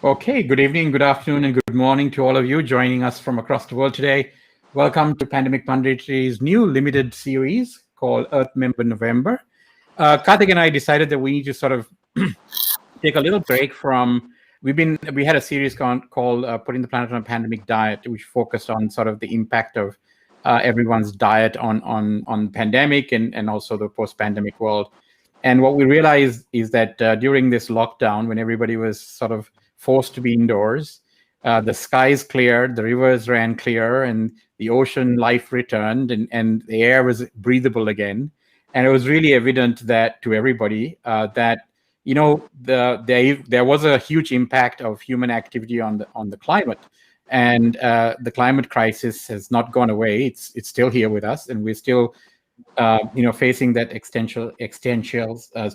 Okay, good evening, good afternoon, and good morning to all of you joining us from across the world today. Welcome to Pandemic Punditry's new limited series called Earth Member November. Karthik and I decided that we need to sort of take a little break from. We had a series called Putting the Planet on a Pandemic Diet, which focused on sort of the impact of everyone's diet on pandemic and also the post-pandemic world. And what we realized is that during this lockdown, when everybody was sort of forced to be indoors, the skies cleared, the rivers ran clear, and the ocean life returned, and the air was breathable again. And it was really evident that to everybody that there was a huge impact of human activity on the climate, and the climate crisis has not gone away. It's still here with us, and we're still facing that existential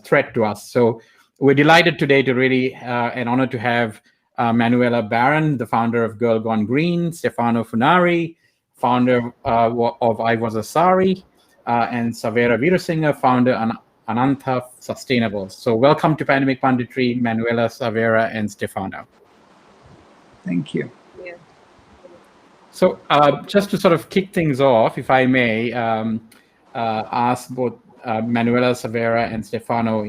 threat to us. So we're delighted today to really an honor to have Manuela Barron, the founder of Girl Gone Green, Stefano Funari, founder of I Was a Sari, and Savera Veerasinghe, founder Anantha Sustainable. So welcome to Pandemic Punditry, Manuela, Savera, and Stefano. Thank you. So just to sort of kick things off, if I may, ask both Manuela, Savera, and Stefano,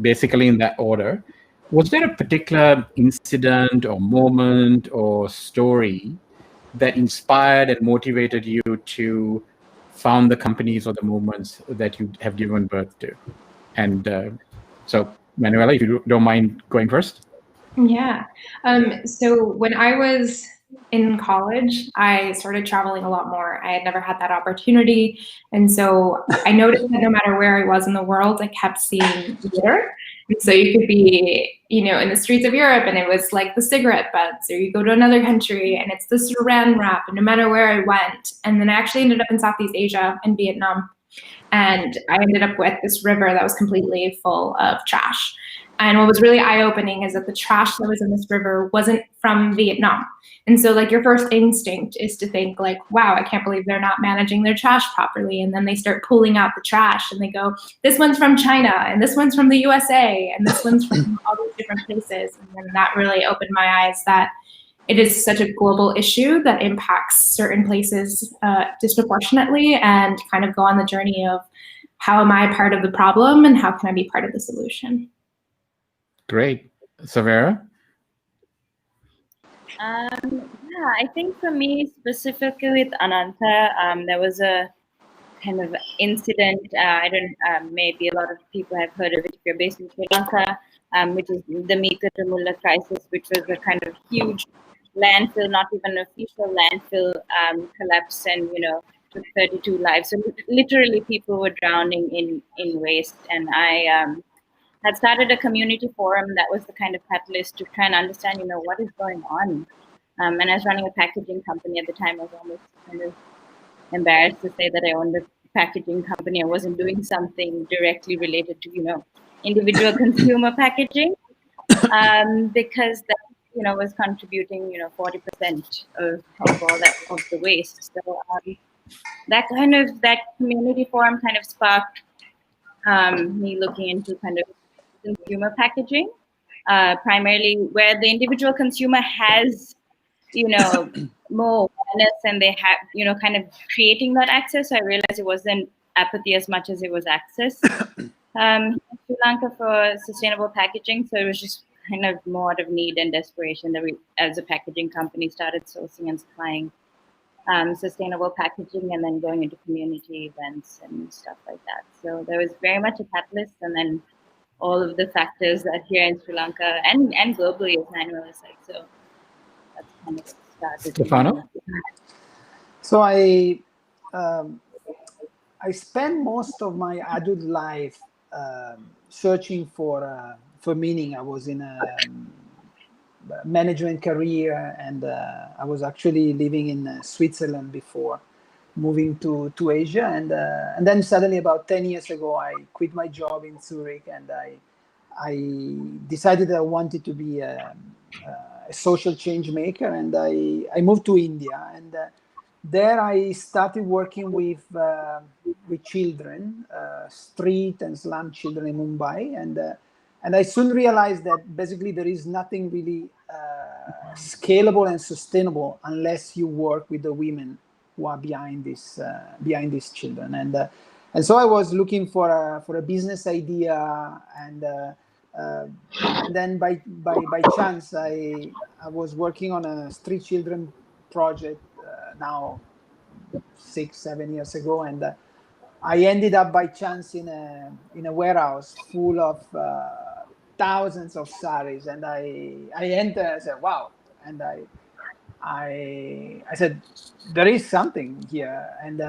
basically in that order. Was there a particular incident or moment or story that inspired and motivated you to found the companies or the movements that you have given birth to? And so, Manuela, if you don't mind going first. Yeah. So when I was in college, I started traveling a lot more. I had never had that opportunity. And so I noticed that no matter where I was in the world, I kept seeing litter. And so you could be, in the streets of Europe and it was like the cigarette butts, or you go to another country and it's the saran wrap, and no matter where I went. And then I actually ended up in Southeast Asia in Vietnam. And I ended up with this river that was completely full of trash. And what was really eye-opening is that the trash that was in this river wasn't from Vietnam. And so your first instinct is to think wow, I can't believe they're not managing their trash properly. And then they start pulling out the trash and they go, this one's from China, and this one's from the USA, and this one's from all these different places. And then that really opened my eyes that it is such a global issue that impacts certain places disproportionately, and kind of go on the journey of how am I part of the problem and how can I be part of the solution? Great. Savera? Yeah, I think for me, specifically with Anantha, there was a kind of incident. Maybe a lot of people have heard of it if you're based in Sri Lanka, which is the Mika Ramulla crisis, which was a kind of huge landfill, not even an official landfill, collapse, and took 32 lives. So literally people were drowning in waste. And I had started a community forum that was the kind of catalyst to try and understand, what is going on. And I was running a packaging company at the time. I was almost kind of embarrassed to say that I owned a packaging company. I wasn't doing something directly related to, individual consumer packaging, because that, was contributing, 40% of all that of the waste. So that community forum kind of sparked me looking into kind of consumer packaging, primarily where the individual consumer has, more awareness, and they have, kind of creating that access. So I realized it wasn't apathy as much as it was access. In Sri Lanka for sustainable packaging, so it was just kind of more out of need and desperation that we, as a packaging company, started sourcing and supplying sustainable packaging, and then going into community events and stuff like that. So there was very much a catalyst, and then all of the factors that here in Sri Lanka and globally, as Manuel said. So that's kind of started. Stefano? So I spent most of my adult life searching for meaning. I was in a management career, and I was actually living in Switzerland before moving to Asia, and then suddenly about 10 years ago I quit my job in Zurich, and I decided that I wanted to be a social change maker, and I moved to India, and there I started working with children, street and slum children in Mumbai, And I soon realized that basically there is nothing really scalable and sustainable unless you work with the women who are behind these children. And so I was looking for a business idea, and then by chance I was working on a street children project now 6-7 years ago, and I ended up by chance in a warehouse full of thousands of saris, and I entered. I said, "Wow!" And I said, "There is something here," and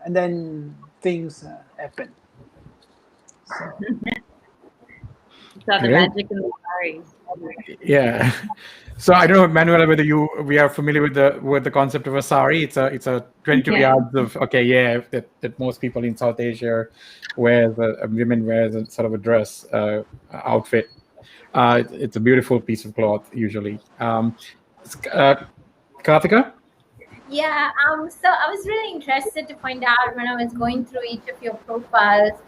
then things happen. So. Saw the magic in the saris. Yeah. So I don't know, Manuela, whether we are familiar with the concept of a sari. It's a 22 yards of that most people in South Asia wears, women wears a sort of a dress outfit. It's a beautiful piece of cloth usually. Karthika? Yeah, so I was really interested to find out when I was going through each of your profiles,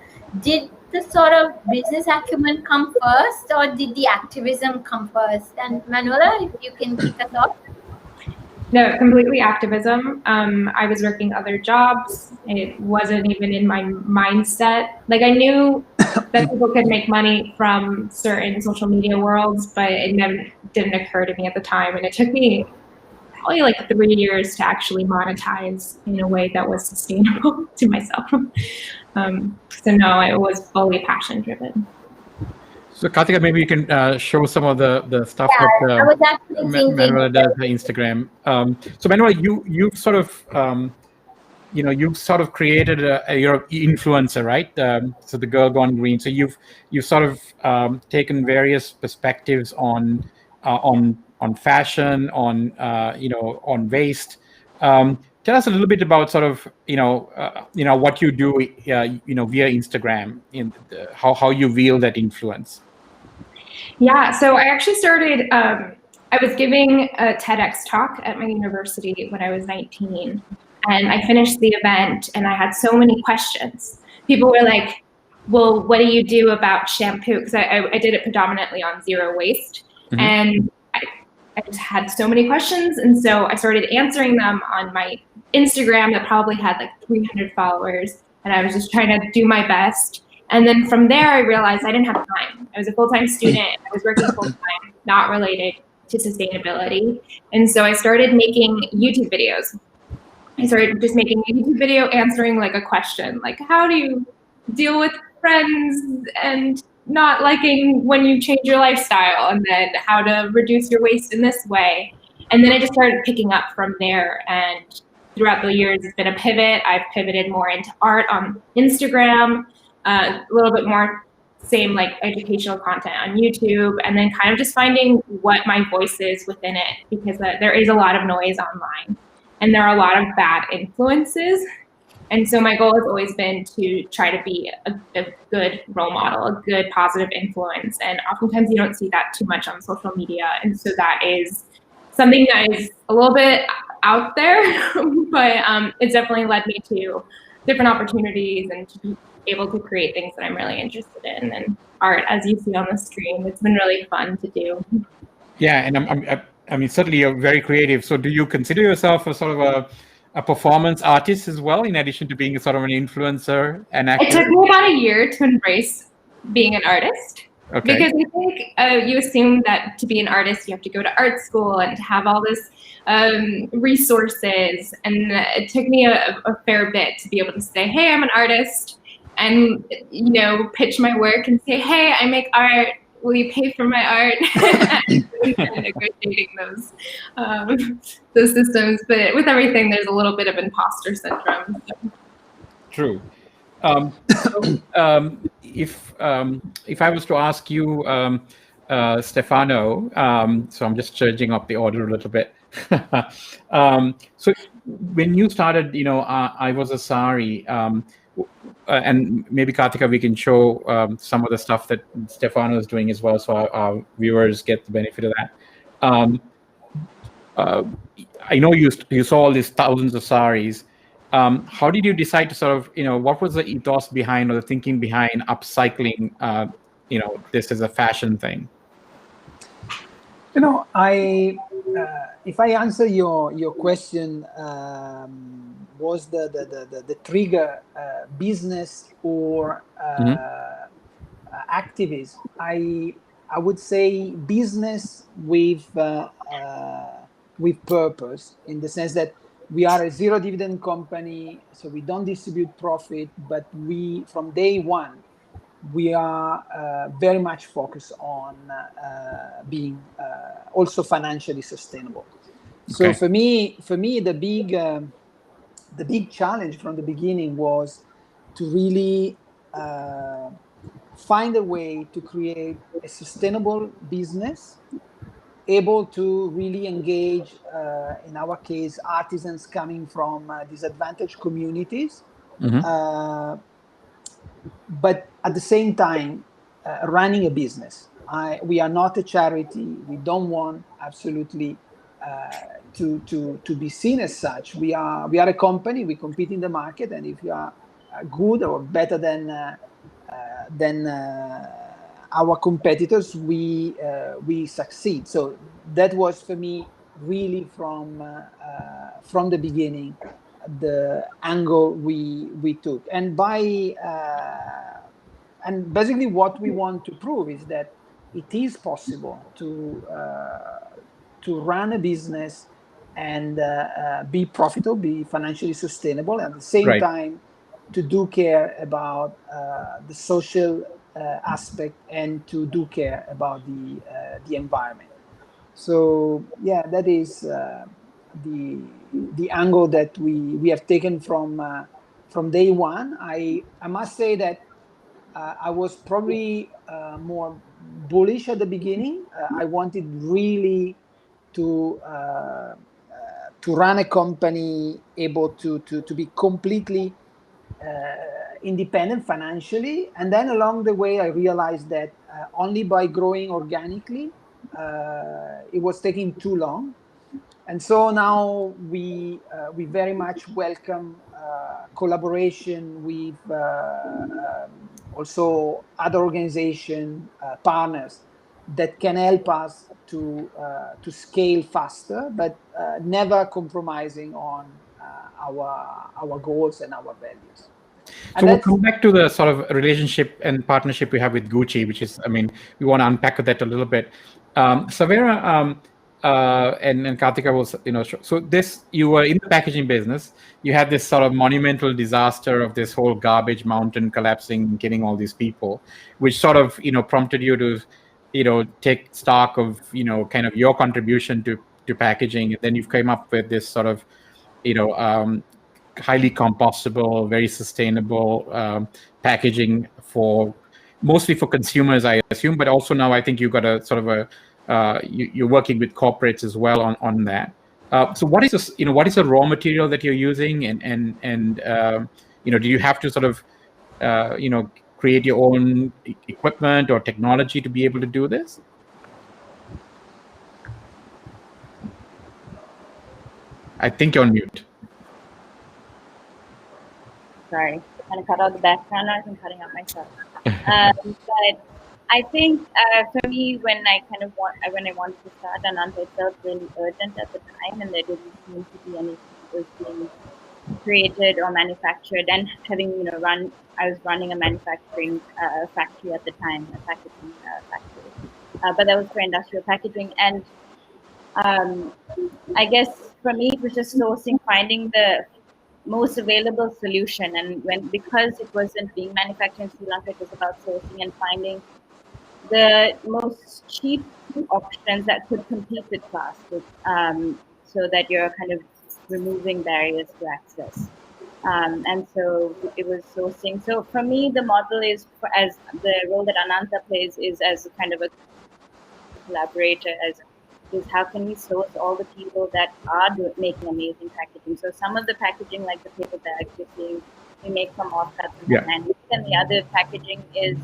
did the sort of business acumen come first, or did the activism come first? And Manuela, if you can kick us off. No, completely activism. I was working other jobs. It wasn't even in my mindset. Like, I knew that people could make money from certain social media worlds, but it never didn't occur to me at the time. And it took me probably like 3 years to actually monetize in a way that was sustainable to myself. So no, it was fully passion driven. So Karthika, maybe you can show some of the stuff I was that actually thinking Manuela does on Instagram. So Manuela, you sort of created you're an influencer, right? So the Girl Gone Green. So you've sort of taken various perspectives on fashion, on waste. Tell us a little bit about sort of what you do via Instagram, in how you wield that influence. Yeah, so I actually started. I was giving a TEDx talk at my university when I was 19, and I finished the event, and I had so many questions. People were like, "Well, what do you do about shampoo?" Because I did it predominantly on zero waste, and I just had so many questions, and so I started answering them on my Instagram that probably had like 300 followers, and I was just trying to do my best. And then from there, I realized I didn't have time. I was a full-time student. I was working full-time, not related to sustainability. And so I started making YouTube videos. I started just making a YouTube video answering like a question, like how do you deal with friends and not liking when you change your lifestyle, and then how to reduce your waste in this way. And then I just started picking up from there. And throughout the years, it's been a pivot. I've pivoted more into art on Instagram, a little bit more same like educational content on YouTube, and then kind of just finding what my voice is within it, because there is a lot of noise online and there are a lot of bad influences. And so my goal has always been to try to be a good role model, a good positive influence. And oftentimes you don't see that too much on social media. And so that is something that is a little bit out there, but it's definitely led me to different opportunities and to be able to create things that I'm really interested in. And art, as you see on the screen, it's been really fun to do. Yeah, and I mean, certainly you're very creative. So do you consider yourself a sort of a performance artist as well, in addition to being a sort of an influencer and actor? It took me about a year to embrace being an artist. Okay. Because I think you assume that to be an artist, you have to go to art school and to have all this resources. And it took me a fair bit to be able to say, hey, I'm an artist, and pitch my work and say, hey, I make art. Will you pay for my art? And negotiating those systems. But with everything, there's a little bit of imposter syndrome. So. True. If I was to ask you, Stefano, so I'm just changing up the order a little bit. So when you started, I was a sari, and maybe Karthika, we can show some of the stuff that Stefano is doing as well, so our viewers get the benefit of that. I know you saw all these thousands of saris. How did you decide to sort of, what was the ethos behind or the thinking behind upcycling this is a fashion thing? If I answer your question, was the trigger business or activism? I would say business with purpose, in the sense that we are a zero dividend company, so we don't distribute profit, but we, from day one, we are very much focused on being also financially sustainable. So for me, the big challenge from the beginning was to really find a way to create a sustainable business, able to really engage, in our case, artisans coming from disadvantaged communities, but at the same time, running a business. We are not a charity. We don't want absolutely to be seen as such. We are a company. We compete in the market, and if you are good or better than our competitors, we succeed. So that was for me really from the beginning the angle we took, and basically what we want to prove is that it is possible to run a business and be profitable, be financially sustainable, and at the same time to do care about the social aspect and to do care about the environment. So yeah, that is the angle that we have taken from day one. I must say that I was probably more bullish at the beginning. I wanted really to run a company able to be completely independent financially, and then along the way I realized that only by growing organically it was taking too long. And so now we very much welcome collaboration with also other organization partners that can help us to scale faster, but never compromising on our goals and our values. So we'll come back to the sort of relationship and partnership we have with Gucci, which is, I mean, we want to unpack that a little bit. Savera and Kartika was, so you were in the packaging business. You had this sort of monumental disaster of this whole garbage mountain collapsing, killing all these people, which sort of, prompted you to, take stock of, kind of your contribution to packaging. And then you've come up with this sort of, highly compostable, very sustainable packaging mostly for consumers, I assume, but also now I think you've got a sort of you're working with corporates as well on that. So what is this, what is the raw material that you're using, and do you have to sort of create your own equipment or technology to be able to do this? I think you're on mute. Sorry, kind of cut out the background noise and cutting out myself. But I think for me, when I wanted to start Ananta, it felt really urgent at the time, and there didn't seem to be anything that was being created or manufactured. And having I was running a manufacturing factory at the time, a packaging factory, but that was for industrial packaging. And I guess for me, it was just sourcing, finding the most available solution, and because it wasn't being manufactured in Sri Lanka, it was about sourcing and finding the most cheap options that could compete with plastic, so that you're kind of removing barriers to access. And so it was sourcing. So for me, the model is, as the role that Ananta plays, is as a kind of a collaborator, is how can we source all the people that are making amazing packaging. So some of the packaging, like the paper bags you're seeing, we make from offcuts and the other packaging is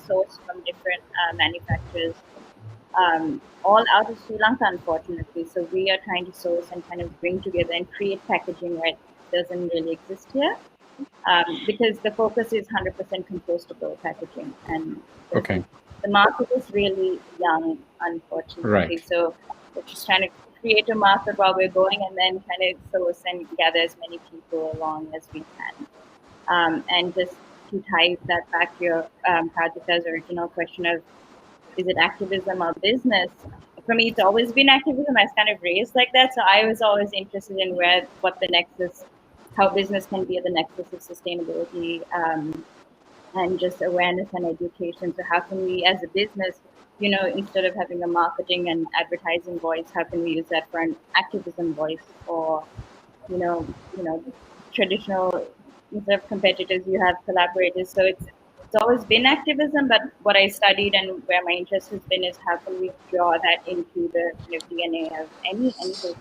sourced from different manufacturers, all out of Sri Lanka, unfortunately. So we are trying to source and kind of bring together and create packaging where it doesn't really exist here. because the focus is 100% compostable packaging, and Okay. the market is really young, unfortunately. Right. So we're just trying to create a market while we're going, and then kind of source and gather as many people along as we can. And just to tie that back to your Karthika's original question of, is it activism or business? For me, it's always been activism. I was kind of raised like that, so I was always interested in what the nexus, how business can be at the nexus of sustainability, and just awareness and education. So how can we, as a business, instead of having a marketing and advertising voice, how can we use that for an activism voice? Or, traditional, instead of competitors, you have collaborators. So it's always been activism, but what I studied and where my interest has been is how can we draw that into the kind of DNA of any business,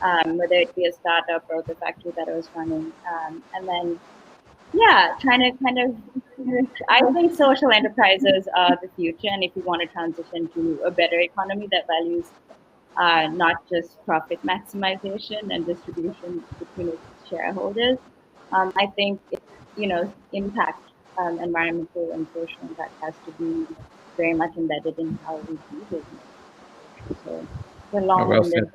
whether it be a startup or the factory that I was running, and then trying to kind of, I think social enterprises are the future, and if we want to transition to a better economy that values not just profit maximization and distribution between its shareholders, I think impact, environmental and social impact has to be very much embedded in how we do business. So it's a long-winded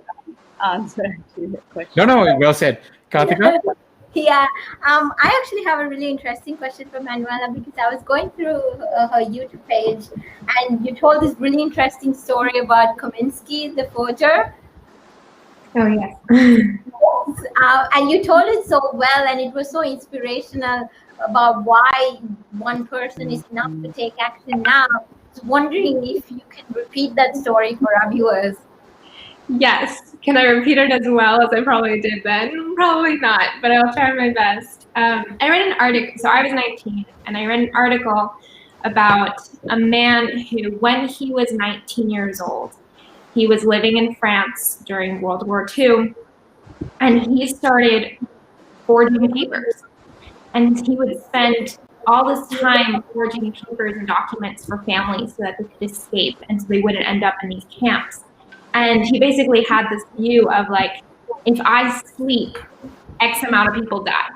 answer to the question. No, well said. Karthika? Yeah, I actually have a really interesting question for Manuela, because I was going through her YouTube page, and you told this really interesting story about Kaminsky, the forger. Oh, yes. And you told it so well, and it was so inspirational about why one person is enough to take action now. I was wondering if you can repeat that story for our viewers. Yes. Can I repeat it as well as I probably did then? Probably not, but I'll try my best. I read an article, so I was 19, and I read an article about a man who, when he was 19 years old, he was living in France during World War II, and he started forging papers. And he would spend all this time forging papers and documents for families so that they could escape, and so they wouldn't end up in these camps. And he basically had this view of, like, if I sleep, X amount of people die.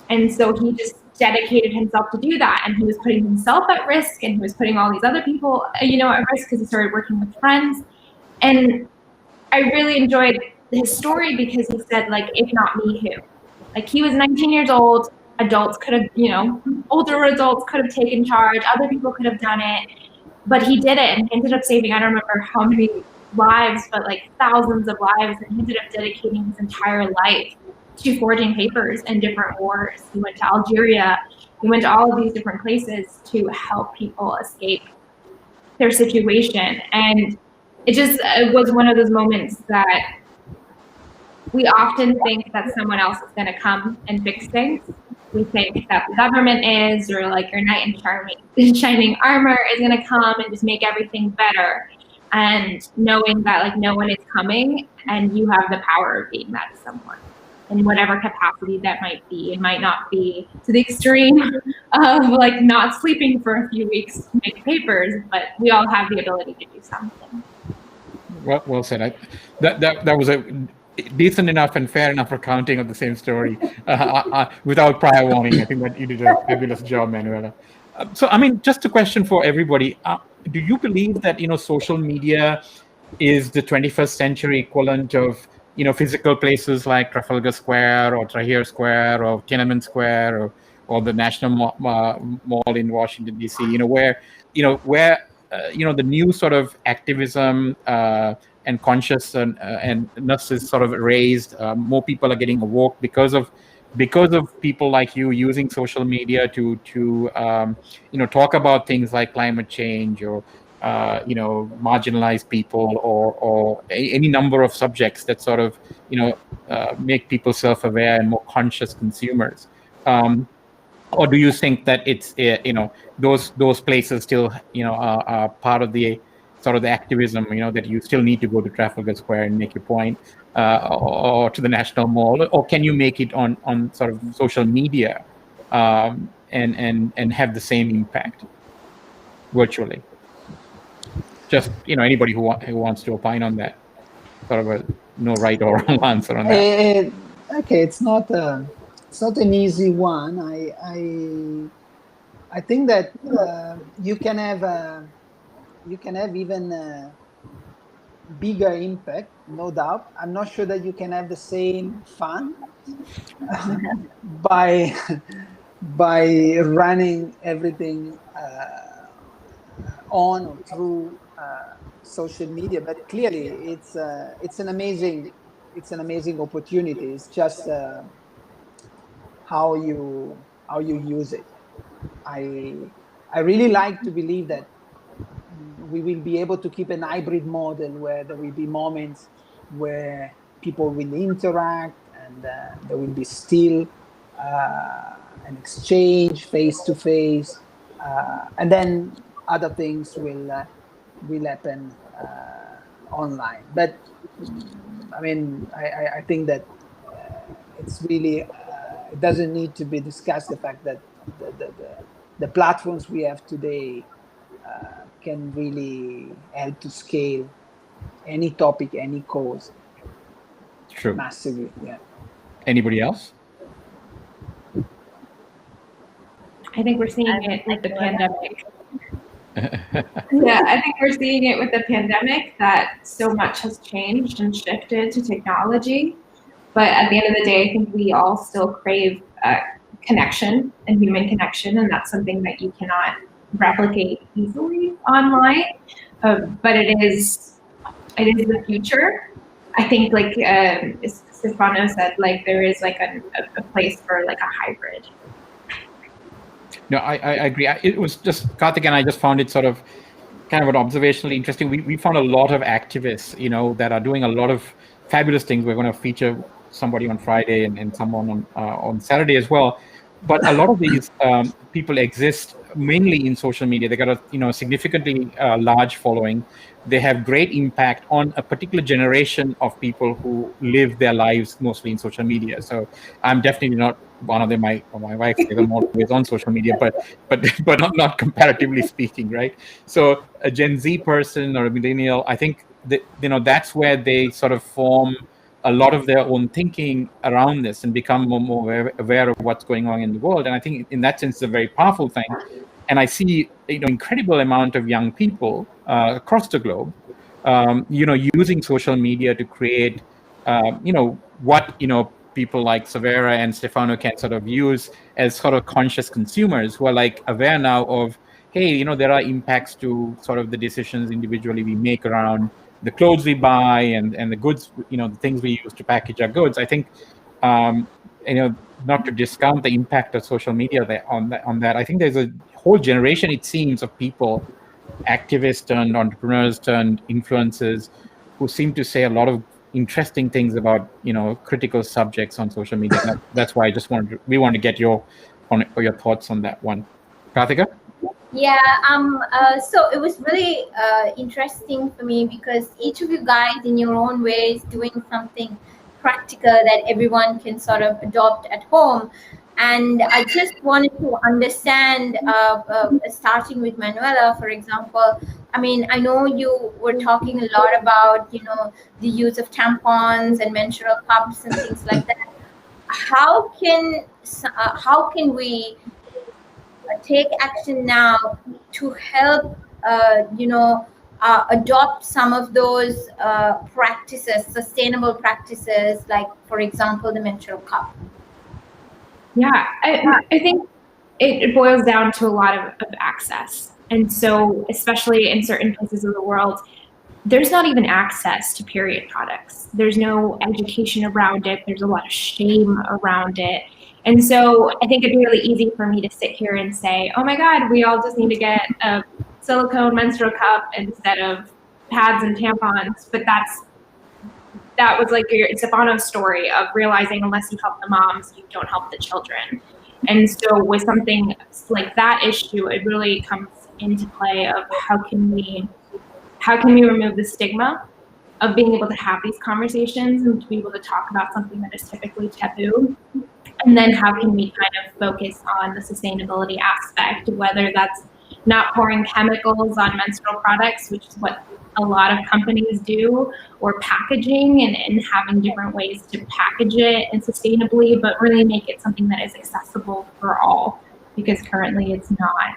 And so he just dedicated himself to do that. And he was putting himself at risk, and he was putting all these other people, at risk, because he started working with friends. And I really enjoyed his story because he said, like, if not me, who? Like, he was 19 years old. Adults could have, older adults could have taken charge. Other people could have done it. But he did it, and he ended up saving, I don't remember how many lives, but like thousands of lives, and he ended up dedicating his entire life to forging papers in different wars. He went to Algeria, he went to all of these different places to help people escape their situation. And it was one of those moments that we often think that someone else is going to come and fix things. We think that the government is, or like your knight in shining armor is going to come and just make everything better. And knowing that, like, no one is coming, and you have the power of being that someone in whatever capacity that might be. It might not be to the extreme of like not sleeping for a few weeks to make papers, but we all have the ability to do something. Well said. That was a decent enough and fair enough recounting of the same story without prior warning. I think that you did a fabulous job, Manuela. So, I mean, just a question for everybody. Do you believe that, social media is the 21st century equivalent of, physical places like Trafalgar Square or Tahrir Square or Tiananmen Square or the National Mall in Washington, D.C., where the new sort of activism and consciousness is sort of raised. More people are getting awoke because of people like you using social media to talk about things like climate change or marginalized people or any number of subjects that sort of make people self-aware and more conscious consumers. Or do you think that it's those places still are part of the sort of the activism, that you still need to go to Trafalgar Square and make your point, or to the National Mall, or can you make it on sort of social media and have the same impact virtually? Just anybody who wants to opine on that, sort of no right or wrong answer on that. Okay, it's not It's not an easy one. I think that you can have even bigger impact, no doubt. I'm not sure that you can have the same fun by running everything on or through social media. But clearly, it's an amazing opportunity. It's just how you use it. I really like to believe that we will be able to keep an hybrid model where there will be moments where people will interact and there will be still an exchange face to face, and then other things will happen online. But I mean, I think that it's really it doesn't need to be discussed, the fact that the platforms we have today can really help to scale any topic, any cause. True. Massively, yeah. Anybody else? I think we're seeing it with the pandemic. Yeah, I think we're seeing it with the pandemic that so much has changed and shifted to technology. But at the end of the day, I think we all still crave connection and human connection, and that's something that you cannot replicate easily online. But it is the future. I think, like Stefano said, like there is like a place for like a hybrid. No, I agree. It was just, Karthik and I just found it sort of kind of an observationally interesting. We found a lot of activists, that are doing a lot of fabulous things. We're going to feature somebody on Friday and someone on Saturday as well. But a lot of these people exist mainly in social media. They got a significantly large following. They have great impact on a particular generation of people who live their lives mostly in social media. So I'm definitely not one of them. My wife says I'm always on social media, but not comparatively speaking, right? So a Gen Z person or a millennial, I think that that's where they sort of form a lot of their own thinking around this and become more aware of what's going on in the world. And I think in that sense, it's a very powerful thing. And I see, incredible amount of young people across the globe, using social media to create, what, people like Savera and Stefano can sort of use as sort of conscious consumers who are like aware now of, hey, there are impacts to sort of the decisions individually we make around the clothes we buy and the goods, the things we use to package our goods. I think, not to discount the impact of social media on that. I think there's a whole generation, it seems, of people, activists turned entrepreneurs turned influencers, who seem to say a lot of interesting things about critical subjects on social media. That's why we want to get your thoughts on that one. Karthika? Yeah, so it was really interesting for me because each of you guys in your own way is doing something practical that everyone can sort of adopt at home. And I just wanted to understand, starting with Manuela, for example. I mean, I know you were talking a lot about, the use of tampons and menstrual cups and things like that. How can we take action now to help, adopt some of those practices, sustainable practices, like, for example, the menstrual cup? Yeah, I think it boils down to a lot of access. And so, especially in certain places of the world, there's not even access to period products. There's no education around it. There's a lot of shame around it. And so I think it'd be really easy for me to sit here and say, oh my God, we all just need to get a silicone menstrual cup instead of pads and tampons. But that was like Stefano's story of realizing unless you help the moms, you don't help the children. And so with something like that issue, it really comes into play of how can we remove the stigma of being able to have these conversations and to be able to talk about something that is typically taboo. And then how can we kind of focus on the sustainability aspect, whether that's not pouring chemicals on menstrual products, which is what a lot of companies do, or packaging and having different ways to package it and sustainably, but really make it something that is accessible for all, because currently it's not.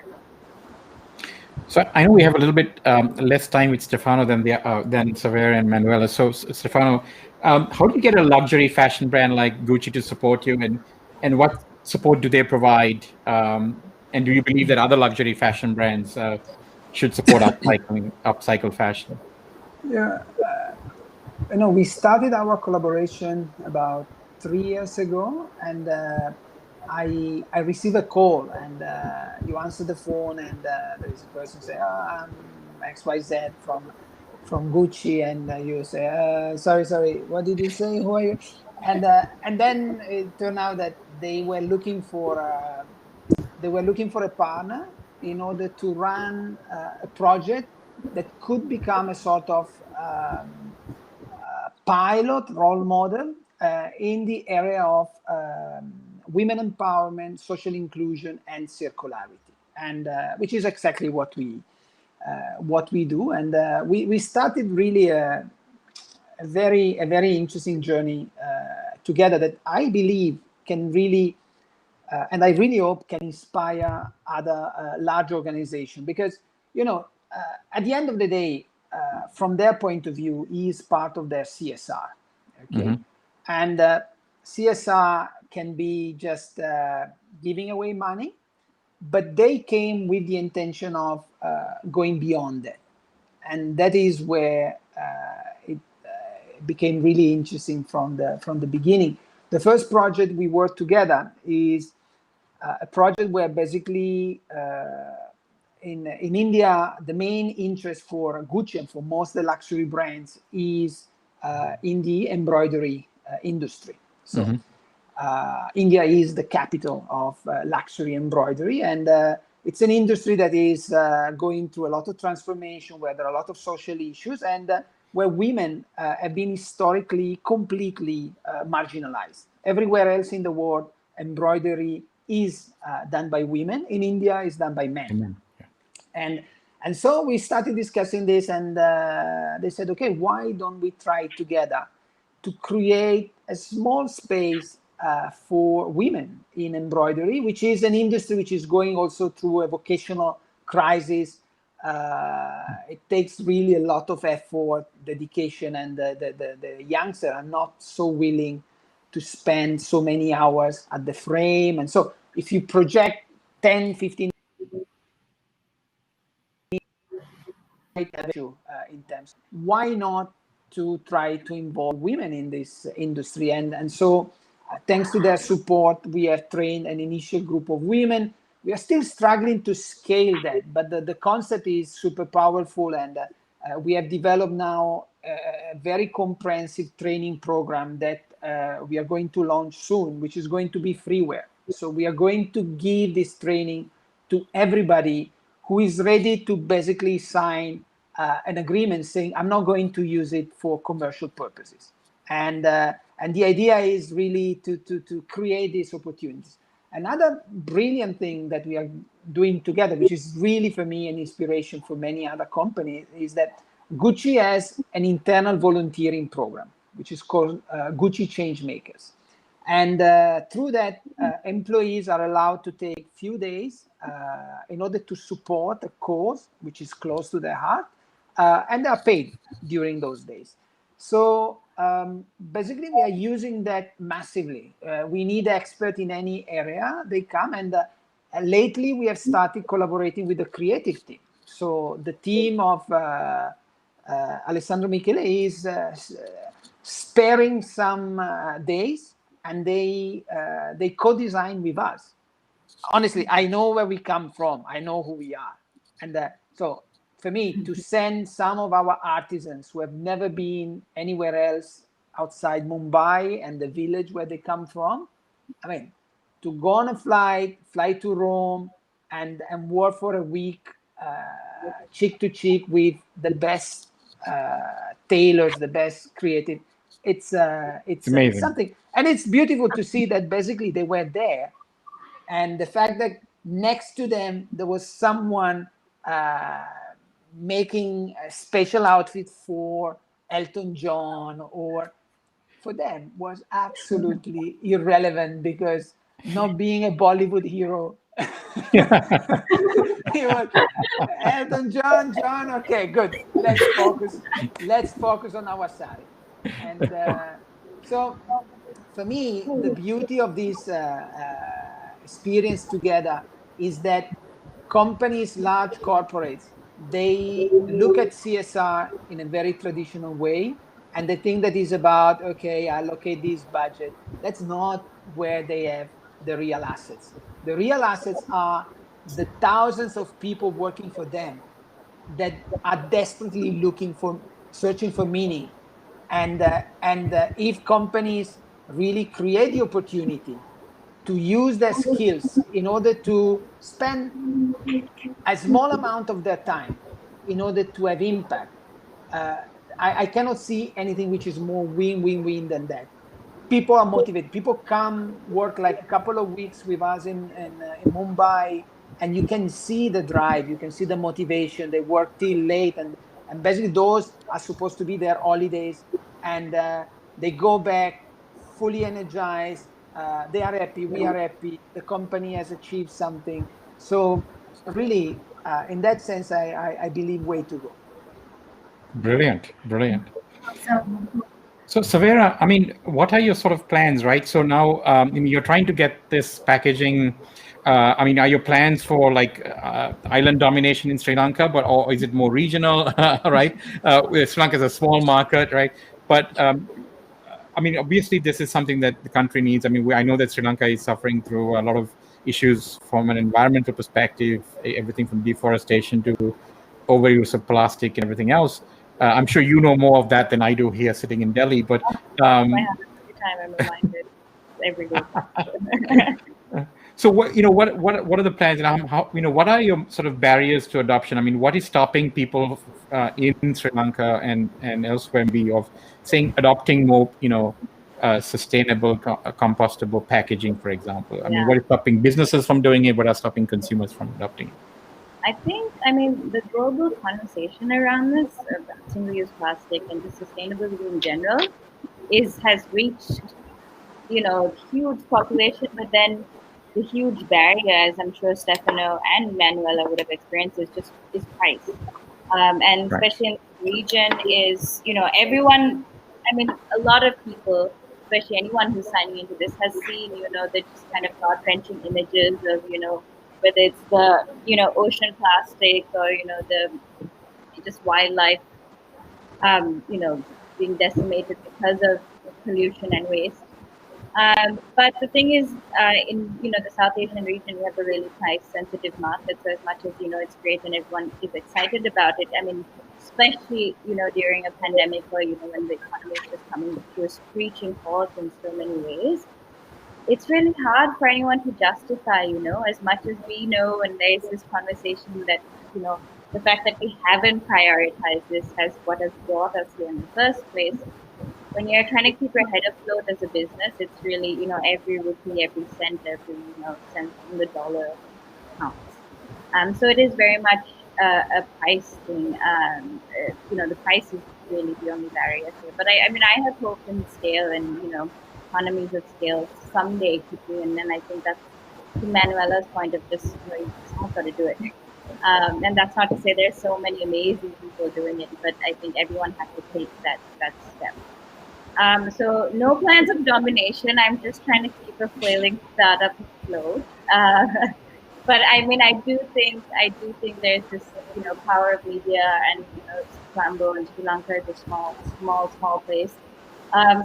So I know we have a little bit less time with Stefano than Saverio and Manuela. So Stefano, how do you get a luxury fashion brand like Gucci to support you, and what support do they provide? And do you believe that other luxury fashion brands should support upcycle fashion? Yeah, we started our collaboration about 3 years ago, and I received a call, and you answer the phone, and there is a person say, I'm XYZ from Gucci, and you say, sorry, what did you say? Who are you? And then it turned out that they were looking for a partner in order to run a project that could become a sort of pilot role model in the area of women empowerment, social inclusion, and circularity, and which is exactly what we do. And we started really a very interesting journey together that I believe can really, and I really hope can inspire other large organizations, because at the end of the day, from their point of view, is part of their CSR. Okay, and CSR can be just giving away money, but they came with the intention of going beyond that, and that is where it became really interesting from the beginning. The first project we worked together is a project where basically in India, the main interest for Gucci and for most of the luxury brands is in the embroidery industry. So India is the capital of luxury embroidery, and it's an industry that is going through a lot of transformation, where there are a lot of social issues, and where women have been historically completely marginalized. Everywhere else in the world, embroidery is done by women. In India, it's done by men. And so we started discussing this, and they said, okay, why don't we try together to create a small space for women in embroidery, which is an industry which is going also through a vocational crisis. It takes really a lot of effort, dedication, and the youngsters are not so willing to spend so many hours at the frame. And so if you project 10, 15 in terms, why not to try to involve women in this industry? And so thanks to their support, we have trained an initial group of women. We are still struggling to scale that, but the concept is super powerful, and we have developed now a very comprehensive training program that we are going to launch soon, which is going to be freeware. So we are going to give this training to everybody who is ready to basically sign an agreement saying, I'm not going to use it for commercial purposes. And the idea is really to create these opportunities. Another brilliant thing that we are doing together, which is really for me an inspiration for many other companies, is that Gucci has an internal volunteering program, which is called Gucci Changemakers. And through that, employees are allowed to take few days in order to support a cause which is close to their heart, and they are paid during those days. So basically, we are using that massively. We need experts in any area. They come, and lately we have started collaborating with the creative team. So the team of Alessandro Michele is sparing some days, and they co-design with us. Honestly, I know where we come from. I know who we are. And so for me, to send some of our artisans who have never been anywhere else outside Mumbai and the village where they come from, I mean, to go on a flight, fly to Rome, and work for a week, cheek to cheek with the best tailors, the best creative, it's amazing. something. And it's beautiful to see that basically they were there, and the fact that next to them there was someone making a special outfit for Elton John or for them was absolutely irrelevant, because not being a Bollywood hero, he was Elton John. Okay, good. Let's focus. Let's focus on our side. And so, for me, the beauty of this experience together is that companies, large corporates, they look at CSR in a very traditional way, and they think that is about, okay, allocate this budget. That's not where they have the real assets. The real assets are the thousands of people working for them that are desperately searching for meaning. And if companies really create the opportunity to use their skills in order to spend a small amount of their time in order to have impact, uh, I cannot see anything which is more win-win-win than that. People are motivated. People come work like a couple of weeks with us in Mumbai, and you can see the drive, you can see the motivation. They work till late, and basically those are supposed to be their holidays, and they go back fully energized. They are happy, we are happy, the company has achieved something. So really, in that sense, I believe way to go. Brilliant. Awesome. So, Savera, I mean, what are your sort of plans, right? So now, I mean, you're trying to get this packaging. I mean, are your plans for like island domination in Sri Lanka, or is it more regional, right? Sri Lanka is a small market, right? But I mean, obviously, this is something that the country needs. I mean, I know that Sri Lanka is suffering through a lot of issues from an environmental perspective, everything from deforestation to overuse of plastic and everything else. I'm sure you know more of that than I do here sitting in Delhi. But Every time I'm reminded every day. so what are the plans, and how what are your sort of barriers to adoption? I mean, what is stopping people in Sri Lanka and elsewhere of saying adopting more sustainable compostable packaging, for example? I mean, what is stopping businesses from doing it? What are stopping consumers from adopting it? I mean, the global conversation around this, single-use plastic and just sustainability in general, has reached, huge population, but then the huge barrier, as I'm sure Stefano and Manuela would have experienced, is price. And especially in the region is, everyone, I mean, a lot of people, especially anyone who's signing into this, has seen, the just kind of heart-wrenching images of, whether it's the, ocean plastic or, the just wildlife, being decimated because of pollution and waste. But the thing is, in the South Asian region, we have a really price-sensitive market. So as much as it's great and everyone is excited about it, I mean, especially during a pandemic or when the economy is just coming to a screeching halt in so many ways, it's really hard for anyone to justify. As much as we know, and there's this conversation that the fact that we haven't prioritized this has what has brought us here in the first place. When you're trying to keep your head afloat as a business, it's really, every rupee, every cent, every, cent from the dollar counts. So it is very much a price thing. The price is really the only barrier here. But I mean, I have hope in scale and, economies of scale someday quickly. And then I think that's to Manuela's point of just, you just have got to do it. And that's not to say there's so many amazing people doing it, but I think everyone has to take that step. So no plans of domination. I'm just trying to keep a flailing startup afloat. But I mean, I do think there's this, power of media, and Colombo and Sri Lanka is a small place.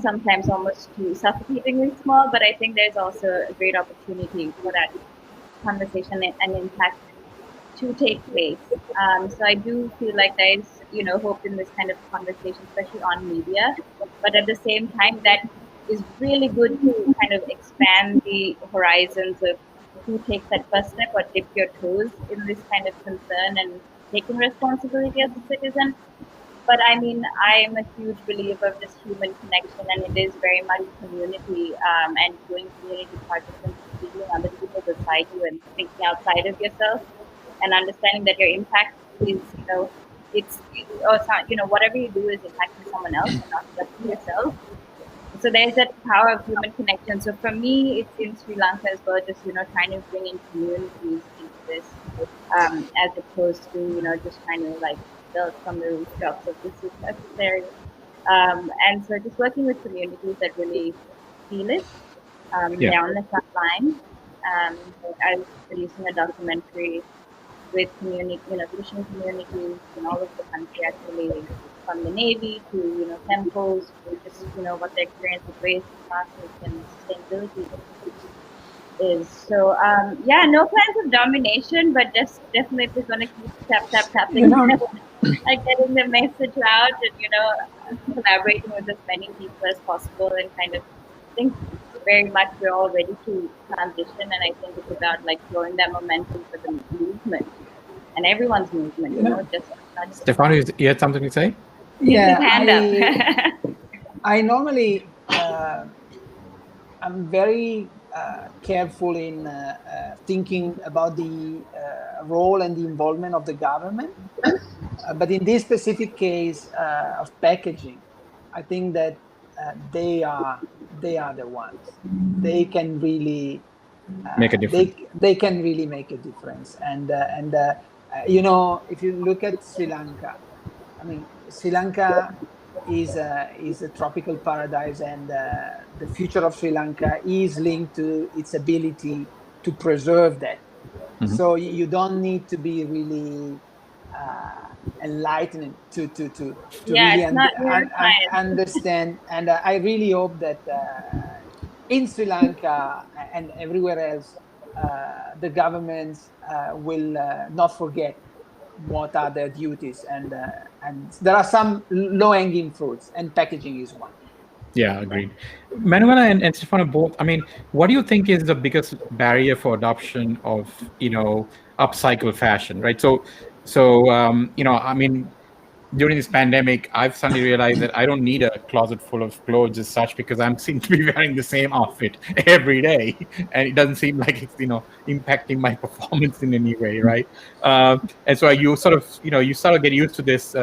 Sometimes almost too suffocatingly small. But I think there's also a great opportunity for that conversation and impact to take place. So I do feel like there's, hope in this kind of conversation, especially on media. But at the same time, that is really good to kind of expand the horizons of who takes that first step or dip your toes in this kind of concern and taking responsibility as a citizen. But I mean, I'm a huge believer of this human connection, and it is very much community and doing community participants, feeling other people beside you and thinking outside of yourself, and understanding that your impact is, it's or whatever you do is impacting someone else and not just yourself. So there's that power of human connection. So for me, it's in Sri Lanka as well, just trying to bring in communities into this, as opposed to just trying to like build from the rooftops of this is necessary. And so just working with communities that really feel it. They're on the front line. I was producing a documentary with community, fishing communities in all over the country, actually, from the Navy to temples, to just what the experience with waste, plastic, and sustainability is. So yeah, no plans of domination, but just definitely going to keep tapping, like getting the message out, and collaborating with as many people as possible, and kind of think very much we're all ready to transition, and I think it's about like growing that momentum for the movement and everyone's movement, just not just Stefano, you had something to say? Yeah, his hand up. I normally I'm very careful in thinking about the role and the involvement of the government. But in this specific case of packaging, I think that they are the ones. They can really Make a difference. They can really make a difference. And if you look at Sri Lanka, I mean, Sri Lanka is a tropical paradise, and the future of Sri Lanka is linked to its ability to preserve that. Mm-hmm. So you don't need to be really enlightened to really understand. And I really hope that in Sri Lanka and everywhere else, the governments will not forget what are their duties, and there are some low-hanging fruits, and packaging is one. Yeah, agreed. Manuela and Stefano both, I mean, what do you think is the biggest barrier for adoption of, upcycle fashion, right? So, I mean, during this pandemic, I've suddenly realized that I don't need a closet full of clothes as such, because I'm seem to be wearing the same outfit every day, and it doesn't seem like it's impacting my performance in any way, right? And so you sort of get used to this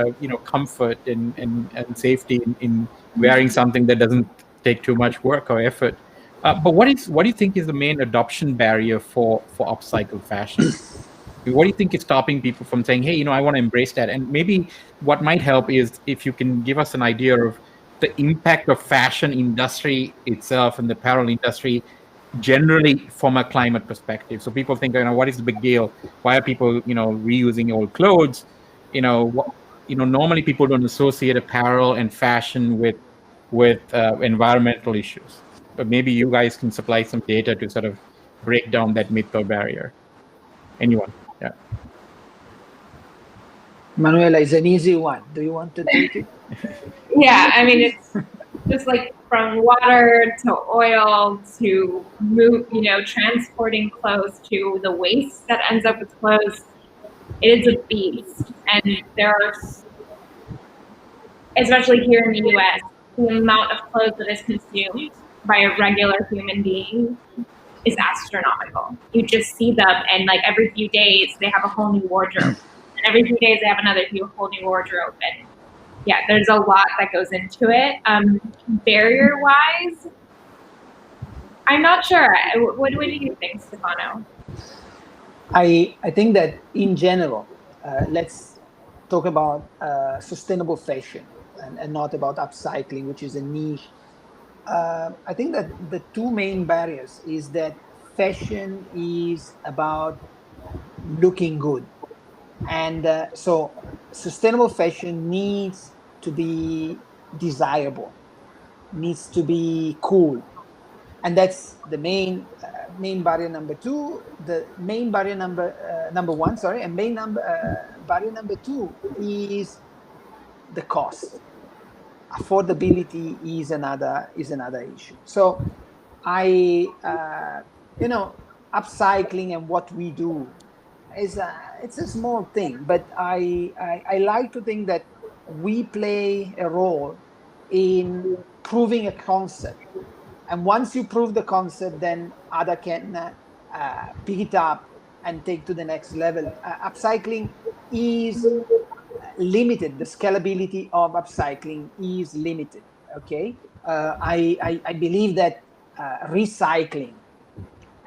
comfort and safety in wearing something that doesn't take too much work or effort. But what do you think is the main adoption barrier for upcycle fashion? What do you think is stopping people from saying, hey, I want to embrace that? And maybe what might help is if you can give us an idea of the impact of fashion industry itself and the apparel industry generally from a climate perspective. So people think, what is the big deal? Why are people, reusing old clothes? Normally people don't associate apparel and fashion with environmental issues. But maybe you guys can supply some data to sort of break down that myth or barrier. Anyone? Yeah. Manuela is an easy one. Do you want to take it? Yeah, I mean, it's just like from water to oil to transporting clothes to the waste that ends up with clothes. It is a beast. And there are, especially here in the US, the amount of clothes that is consumed by a regular human being is astronomical. You just see them, and like every few days they have a whole new wardrobe, and every few days they have another whole new wardrobe. And yeah, there's a lot that goes into it. Barrier-wise, I'm not sure. What do you think, Stefano? I think that in general, let's talk about sustainable fashion and not about upcycling, which is a niche. I think that the two main barriers is that fashion is about looking good. And so sustainable fashion needs to be desirable, needs to be cool. And that's the main barrier number two. The main barrier number one, sorry, and barrier number two is the cost. Affordability is another issue. So upcycling and what we do it's a small thing, but I like to think that we play a role in proving a concept. And once you prove the concept, then other can pick it up and take to the next level. Upcycling is limited. The scalability of upcycling is limited. Okay, I believe that recycling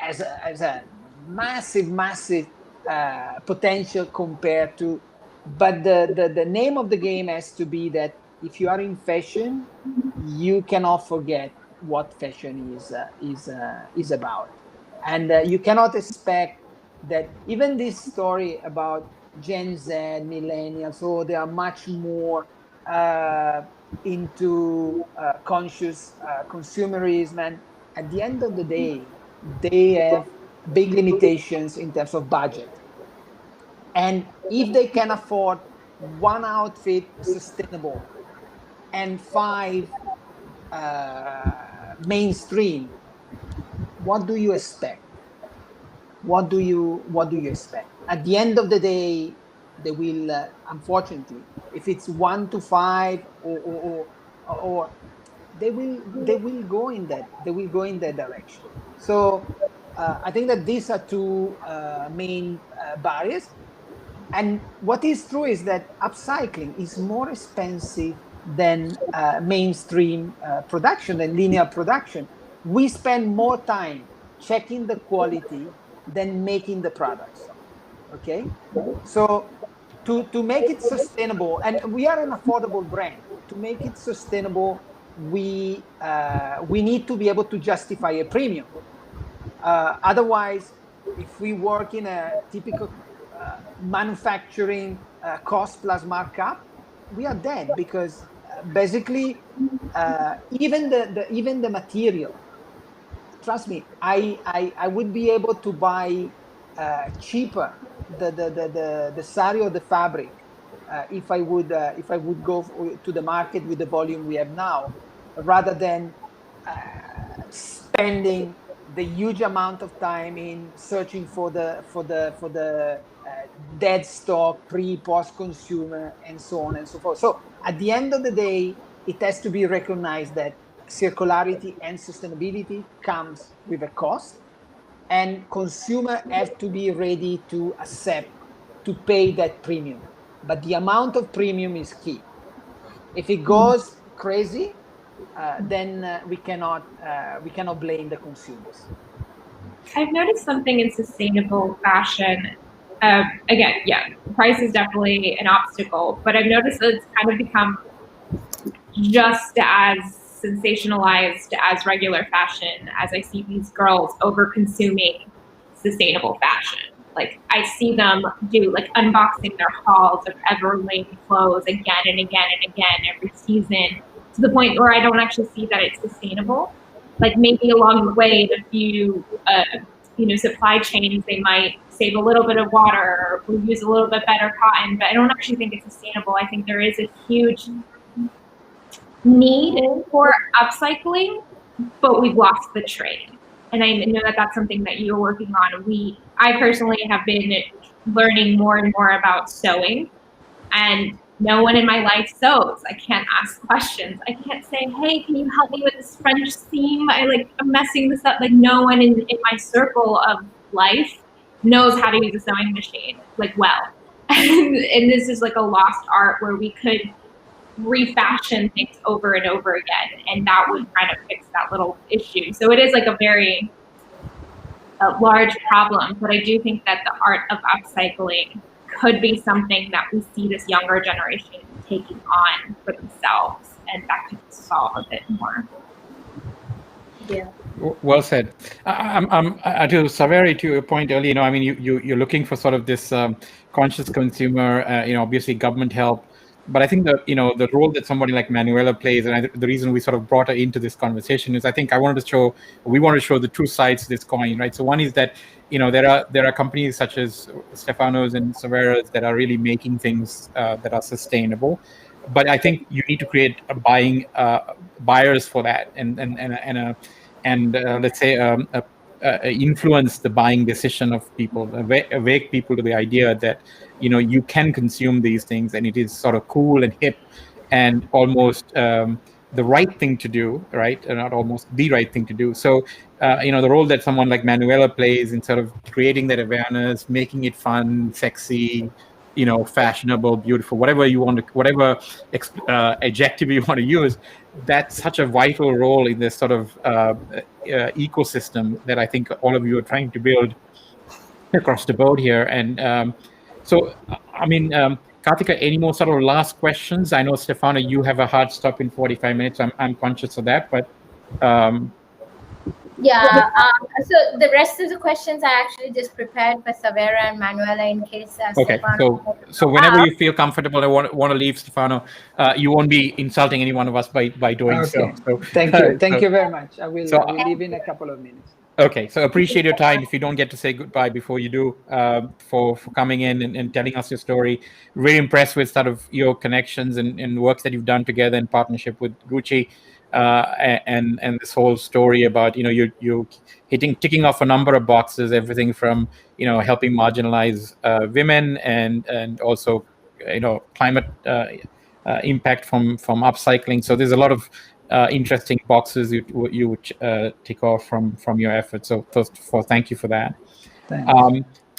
as a massive potential compared to, but the name of the game has to be that if you are in fashion, you cannot forget what fashion is about, and you cannot expect that even this story about Gen Z, millennials, so they are much more into conscious consumerism, and at the end of the day, they have big limitations in terms of budget. And if they can afford one outfit sustainable and five mainstream, what do you expect? What do you expect? At the end of the day, they will, unfortunately, if it's 1 to 5 or they will go in that direction. So I think that these are two main barriers. And what is true is that upcycling is more expensive than mainstream production, than linear production. We spend more time checking the quality than making the products. Okay, so to make it sustainable, and we are an affordable brand. To make it sustainable, we need to be able to justify a premium. Otherwise, if we work in a typical manufacturing cost plus markup, we are dead, because basically even the material. Trust me, I would be able to buy cheaper the sari or the fabric if I would go to the market with the volume we have now, rather than spending the huge amount of time in searching for the dead stock, post consumer, and so on and so forth. So at the end of the day, it has to be recognized that circularity and sustainability comes with a cost, and consumer have to be ready to accept, to pay that premium. But the amount of premium is key. If it goes crazy, then we cannot blame the consumers. I've noticed something in sustainable fashion. Again, yeah, price is definitely an obstacle, but I've noticed that it's kind of become just as sensationalized as regular fashion, as I see these girls over consuming sustainable fashion. Like, I see them do like unboxing their hauls of Everlane clothes again and again and again every season, to the point where I don't actually see that it's sustainable. Like, maybe along the way, in a few supply chains, they might save a little bit of water or use a little bit better cotton, but I don't actually think it's sustainable. I think there is a huge need for upcycling, but we've lost the trade. And I know that that's something that you're working on. I personally have been learning more and more about sewing, and no one in my life sews. I can't ask questions. I can't say, hey, can you help me with this French seam? I'm messing this up. Like, no one in my circle of life knows how to use a sewing machine well. And this is like a lost art where we could refashion things over and over again, and that would kind of fix that little issue. So it is like a very large problem, but I do think that the art of upcycling could be something that we see this younger generation taking on for themselves, and that could solve a bit more. Yeah. Well said. To Saveri, to your point earlier, I mean, you're looking for sort of this conscious consumer, obviously government help. But I think that, the role that somebody like Manuela plays, and the reason we sort of brought her into this conversation is I think we want to show the two sides of this coin, right? So one is that, there are companies such as Stefano's and Savera's that are really making things that are sustainable. But I think you need to create buyers for that, and let's say influence the buying decision of people, awake people to the idea that you can consume these things, and it is sort of cool and hip and almost the right thing to do, right? Not almost the right thing to do. So the role that someone like Manuela plays in sort of creating that awareness, making it fun, sexy, fashionable, beautiful, whatever you want to, whatever adjective you want to use. That's such a vital role in this sort of ecosystem that I think all of you are trying to build across the board here. And I mean, Karthika, any more sort of last questions? I know, Stefano, you have a hard stop in 45 minutes. I'm conscious of that, but yeah. So the rest of the questions I actually just prepared for Savera and Manuela in case okay. Stefano. So whenever you feel comfortable, I want to leave, Stefano. You won't be insulting any one of us by doing so. So Thank you very much. I will leave in a couple of minutes. Okay, so appreciate your time. If you don't get to say goodbye before you do, for coming in and telling us your story. Really impressed with sort of your connections and works that you've done together in partnership with Gucci, and this whole story about you ticking off a number of boxes, everything from helping marginalize women and also climate impact from upcycling. So there's a lot of interesting boxes you tick off from your efforts. So first of all, thank you for that.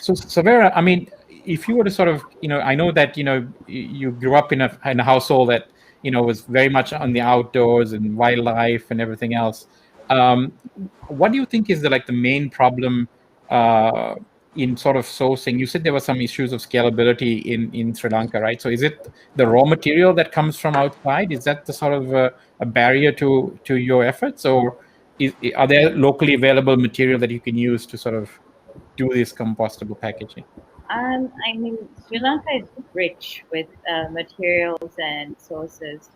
So Savera, I mean, if you were to sort of, I know that you grew up in a household that was very much on the outdoors and wildlife and everything else. What do you think is the main problem in sort of sourcing? You said there were some issues of scalability in Sri Lanka, right? So is it the raw material that comes from outside? Is that the sort of a barrier to your efforts, or are there locally available material that you can use to sort of do this compostable packaging? I mean, Sri Lanka is rich with materials and sources,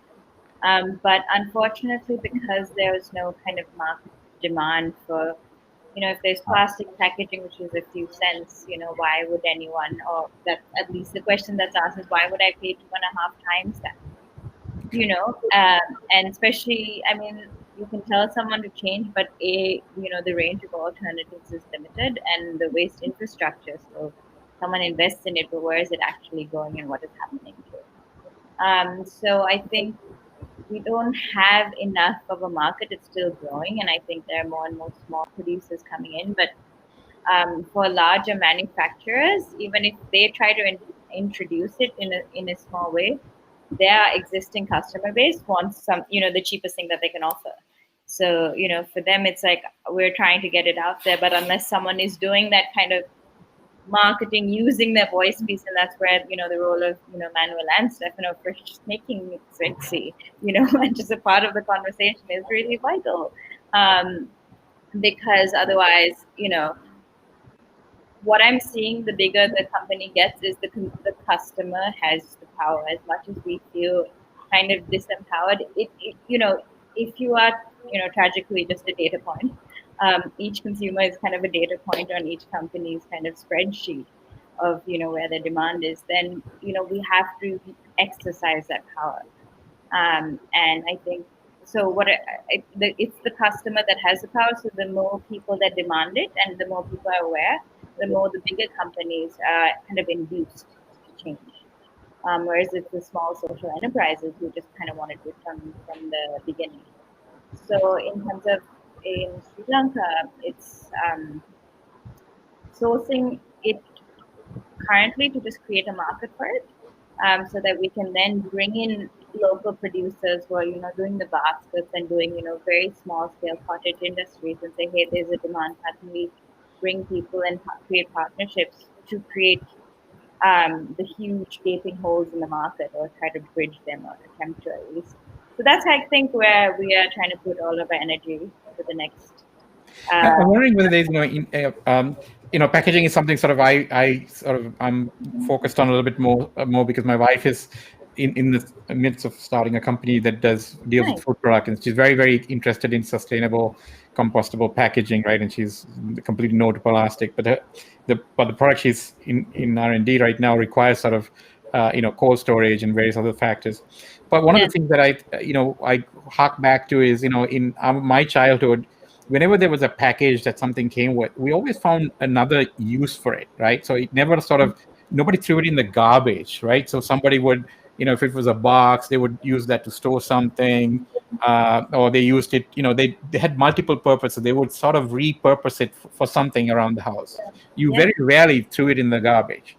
but unfortunately, because there is no kind of market demand for, if there's plastic packaging, which is a few cents, why would anyone, or that at least the question that's asked is, why would I pay 2.5 times that? And especially, I mean, you can tell someone to change, but the range of alternatives is limited, and the waste infrastructure. So someone invests in it, but where is it actually going, and what is happening to it? So I think we don't have enough of a market. It's still growing, and I think there are more and more small producers coming in. But for larger manufacturers, even if they try to introduce it in a small way, their existing customer base wants the cheapest thing that they can offer. So, for them, it's like we're trying to get it out there, but unless someone is doing that kind of marketing using their voice piece, and that's where the role of Manuel and Stefano for just making it sexy, and just a part of the conversation is really vital, because otherwise, what I'm seeing, the bigger the company gets, is the customer has the power. As much as we feel kind of disempowered, if you are tragically just a data point. Each consumer is kind of a data point on each company's kind of spreadsheet of where the demand is. Then we have to exercise that power, and I think so. It's the customer that has the power. So the more people that demand it, and the more people are aware, the more the bigger companies are kind of induced to change. Whereas it's the small social enterprises who just kind of wanted it from the beginning. So in terms of in Sri Lanka, it's sourcing it currently to just create a market for it, so that we can then bring in local producers who are doing the baskets and doing very small scale cottage industries, and say, hey, there's a demand. How can we bring people and create partnerships to create the huge gaping holes in the market, or try to bridge them, or attempt to at least. So that's, I think, where we are trying to put all of our energy for the next. I'm wondering whether there's packaging is something sort of I'm focused on a little bit more because my wife is in the midst of starting a company that deals with food product, and she's very, very interested in sustainable compostable packaging, right? And she's completely no to plastic, but the product she's in R&D right now requires sort of cold storage and various other factors. But one of the things that I hark back to is in my childhood, whenever there was a package that something came with, we always found another use for it, right? So it never nobody threw it in the garbage, right? So somebody would, if it was a box, they would use that to store something, or they used it, they had multiple purposes. They would sort of repurpose it for something around the house. You very rarely threw it in the garbage.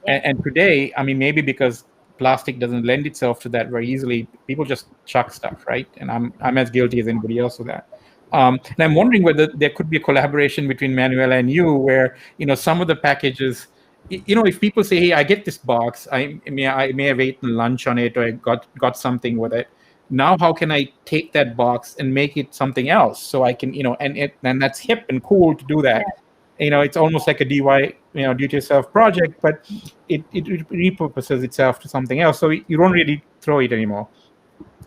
And today, I mean, maybe because plastic doesn't lend itself to that very easily, people just chuck stuff, right? And I'm as guilty as anybody else of that. And I'm wondering whether there could be a collaboration between Manuela and you, where some of the packages, if people say, "Hey, I get this box, I may have eaten lunch on it, or I got something with it. Now, how can I take that box and make it something else? So I can, and that's hip and cool to do that. It's almost like a DIY, do-it-yourself project, but it repurposes itself to something else. So you don't really throw it anymore.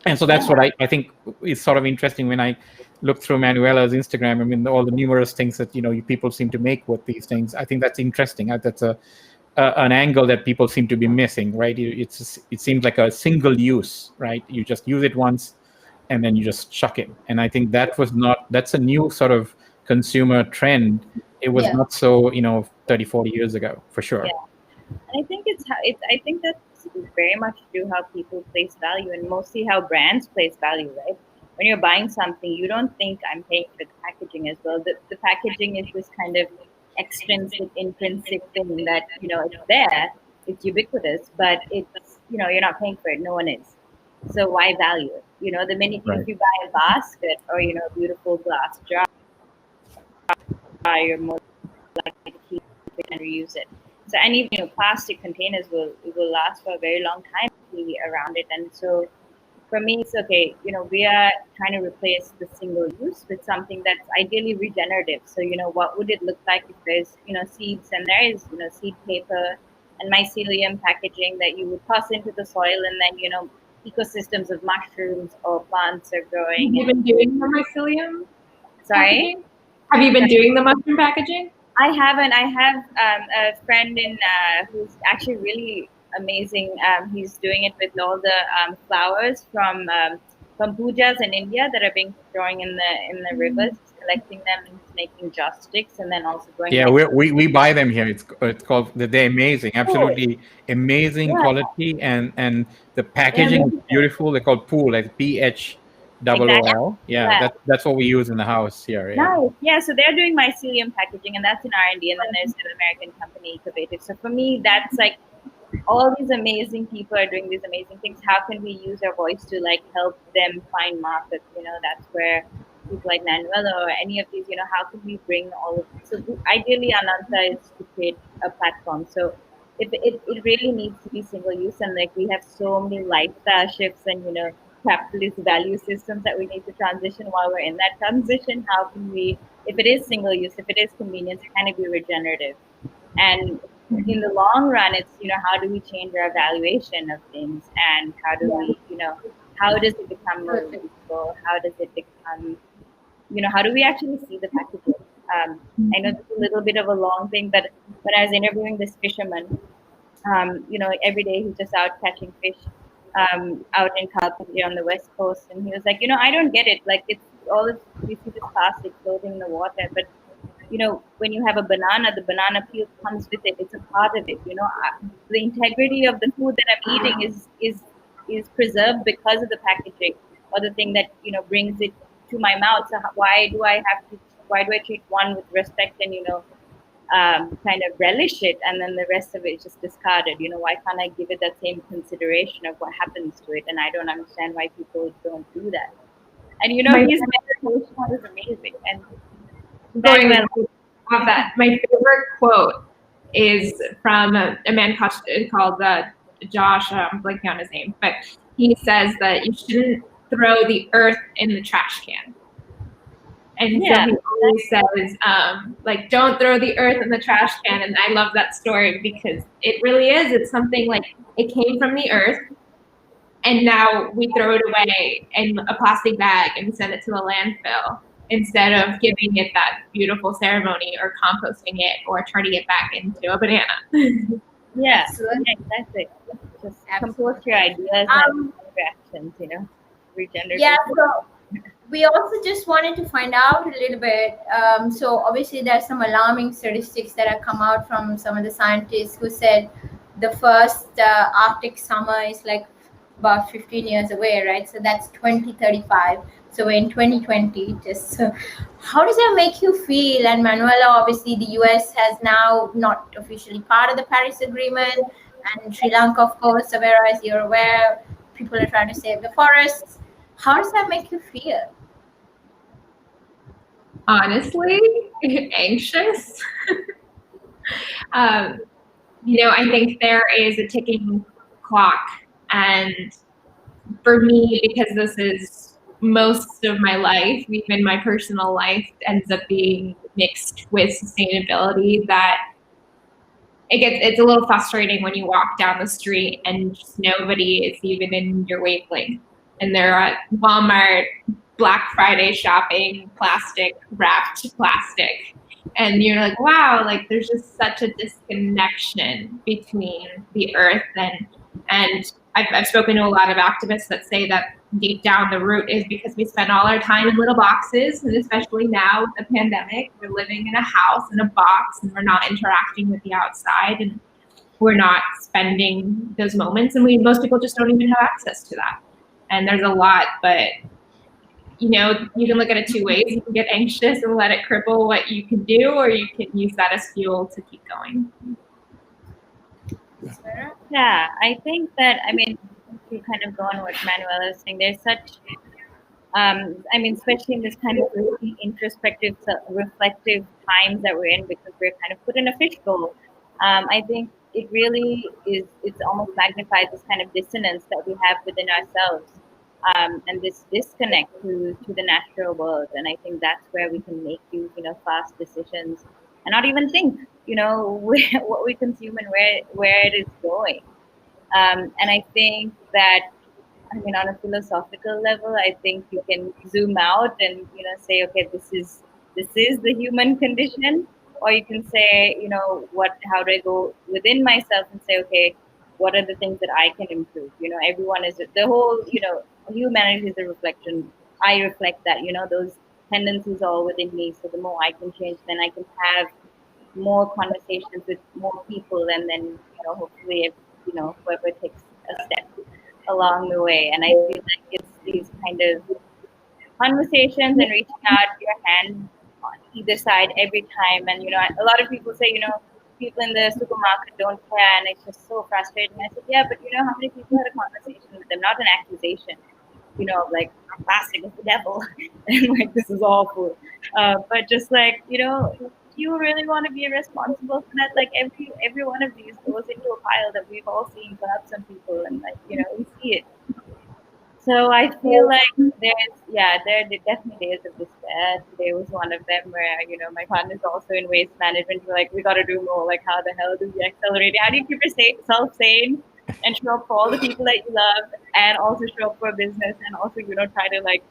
And so that's what I think is sort of interesting when I look through Manuela's Instagram. I mean, all the numerous things that people seem to make with these things. I think that's interesting. That's an angle that people seem to be missing, right? It seems like a single use, right? You just use it once, and then you just chuck it. And I think that's a new sort of consumer trend. It was not so 30, 40 years ago, for sure. And I think I think that's very much to do how people place value, and mostly how brands place value, right? When you're buying something, you don't think I'm paying for the packaging as well. The packaging is this kind of extrinsic, intrinsic thing that it's there, it's ubiquitous, but it's you're not paying for it. No one is. So why value it? The minute if you buy a basket or a beautiful glass jar, you're more likely to keep it and reuse it. So, and even plastic containers will last for a very long time around it. And so for me, it's okay. We are trying to replace the single use with something that's ideally regenerative. So what would it look like if there's seeds, and there is seed paper and mycelium packaging that you would toss into the soil, and then ecosystems of mushrooms or plants are growing. Have you been doing the mycelium? Sorry? Packaging? Have you been doing the mushroom packaging? I haven't. I have a friend who's actually really amazing. He's doing it with all the flowers from pujas in India that are being thrown in the rivers, collecting them and making joss sticks, and then also going. Yeah, we buy them here. It's called. They're amazing, absolutely amazing quality, and the packaging is beautiful. They're called Pool, like PHOOL. Yeah, that's what we use in the house here. Yeah. Nice. Yeah, so they're doing mycelium packaging, and that's in R&D, and then there's an American company, Innovative. So for me, that's like all these amazing people are doing these amazing things. How can we use our voice to help them find markets? That's where people like Manuela or any of these, how can we bring all of this? So ideally, Ananta is to create a platform. So it really needs to be single use, and we have so many lifestyle shifts and capitalist value systems that we need to transition. While we're in that transition, how can we, if it is single use, if it is convenience, can it be regenerative? And in the long run, it's how do we change our valuation of things, and how do we how does it become more useful? How does it become how do we actually see the packaging? I know this is a little bit of a long thing, but when I was interviewing this fisherman, every day he's just out catching fish out in Kalpatri on the west coast, and he was like, I don't get it. Like, it's all this, we see this plastic floating in the water, but when you have a banana, the banana peel comes with it. It's a part of it. The integrity of the food that I'm eating is preserved because of the packaging, or the thing that brings it to my mouth. So why do I treat one with respect and kind of relish it, and then the rest of it is just discarded? Why can't I give it that same consideration of what happens to it? And I don't understand why people don't do that. And his meditation was amazing. And going off that, my favorite quote is from a man called Josh. I'm blanking on his name, but he says that you shouldn't throw the earth in the trash can. And so he always says, don't throw the earth in the trash can. And I love that story because it really is. It's something like it came from the earth, and now we throw it away in a plastic bag and send it to a landfill instead of giving it that beautiful ceremony or composting it or turning it back into a banana. Yeah, exactly. Just compose your ideas and reactions, regenerative. Yeah, so we also just wanted to find out a little bit. So obviously there's some alarming statistics that have come out from some of the scientists who said the first Arctic summer is about 15 years away, right? So that's 2035. So we're in 2020. Just how does that make you feel? And Manuela, obviously, the US has now not officially part of the Paris Agreement, and Sri Lanka, of course, as you're aware, people are trying to save the forests. How does that make you feel? Honestly, anxious. I think there is a ticking clock, and for me, because this is most of my life, even my personal life ends up being mixed with sustainability, that it's a little frustrating when you walk down the street and just nobody is even in your wavelength, and they're at Walmart Black Friday shopping, plastic wrapped plastic, and you're like, wow, like there's just such a disconnection between the earth and I've spoken to a lot of activists that say that deep down the root is because we spend all our time in little boxes, and especially now with the pandemic, we're living in a house in a box and we're not interacting with the outside, and we're not spending those moments, and most people just don't even have access to that. And there's a lot, but you can look at it two ways. You can get anxious and let it cripple what you can do, or you can use that as fuel to keep going. Yeah, I think that, to kind of go on what Manuela is saying, there's such, especially in this kind of really introspective, reflective times that we're in, because we're kind of put in a fishbowl. I think it really is, it's almost magnifies this kind of dissonance that we have within ourselves, and this disconnect to the natural world. And I think that's where we can make these, fast decisions and not even think, what we consume and where it is going. And I think that, on a philosophical level, I think you can zoom out and, say, okay, this is the human condition. Or you can say, how do I go within myself and say, okay, what are the things that I can improve? Everyone is, the whole, humanity is a reflection. I reflect that, those tendencies are all within me. So the more I can change, then I can have more conversations with more people, and then hopefully whoever takes a step along the way. And I feel like it's these kind of conversations and reaching out your hand on either side every time. And a lot of people say people in the supermarket don't care, and it's just so frustrating. I said, yeah, but how many people had a conversation with them, not an accusation, like plastic is the devil and like this is awful, but just like you really want to be responsible for that? Like every one of these goes into a pile that we've all seen perhaps some people, and like we see it. So I feel like there are definitely days of despair. Today was one of them where my partner's also in waste management. We're like, we got to do more. Like, how the hell do we accelerate? How do you keep yourself sane and show up for all the people that you love, and also show up for a business, and also try to like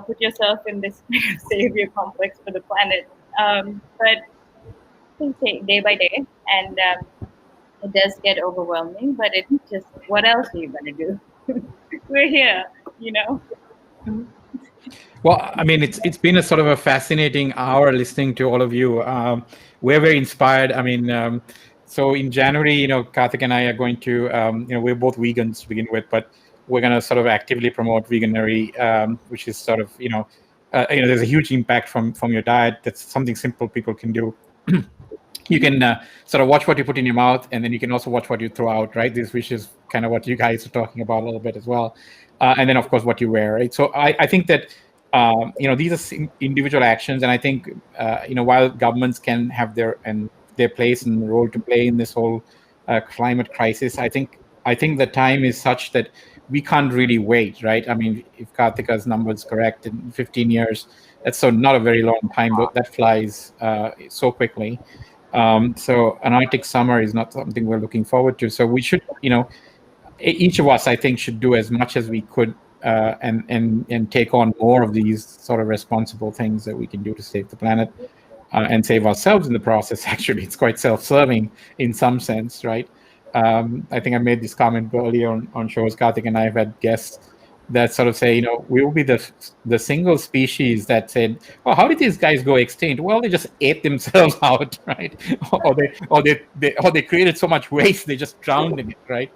put yourself in this savior complex for the planet. But I think day by day, and it does get overwhelming. But it's just, what else are you gonna do? We're here, Well, it's been a sort of a fascinating hour listening to all of you. We're very inspired. So in January, Karthik and I are going to, we're both vegans to begin with, but we're going to sort of actively promote veganery, which is sort of, there's a huge impact from your diet. That's something simple people can do. You can sort of watch what you put in your mouth, and then you can also watch what you throw out, right? Which is kind of what you guys are talking about a little bit as well. And then, of course, what you wear, right? So I think that, these are individual actions. And I think, while governments can have their place and role to play in this whole climate crisis, I think the time is such that we can't really wait, right? If Karthika's number is correct, in 15 years, that's not a very long time, but that flies so quickly. So an Arctic summer is not something we're looking forward to. So we should, each of us, I think, should do as much as we could and take on more of these sort of responsible things that we can do to save the planet and save ourselves in the process. Actually, it's quite self-serving in some sense, right? I think I made this comment earlier on shows. Karthik and I have had guests that sort of say, we will be the single species that said, "Oh, how did these guys go extinct?" Well, they just ate themselves out, right? or they created so much waste they just drowned in it, right?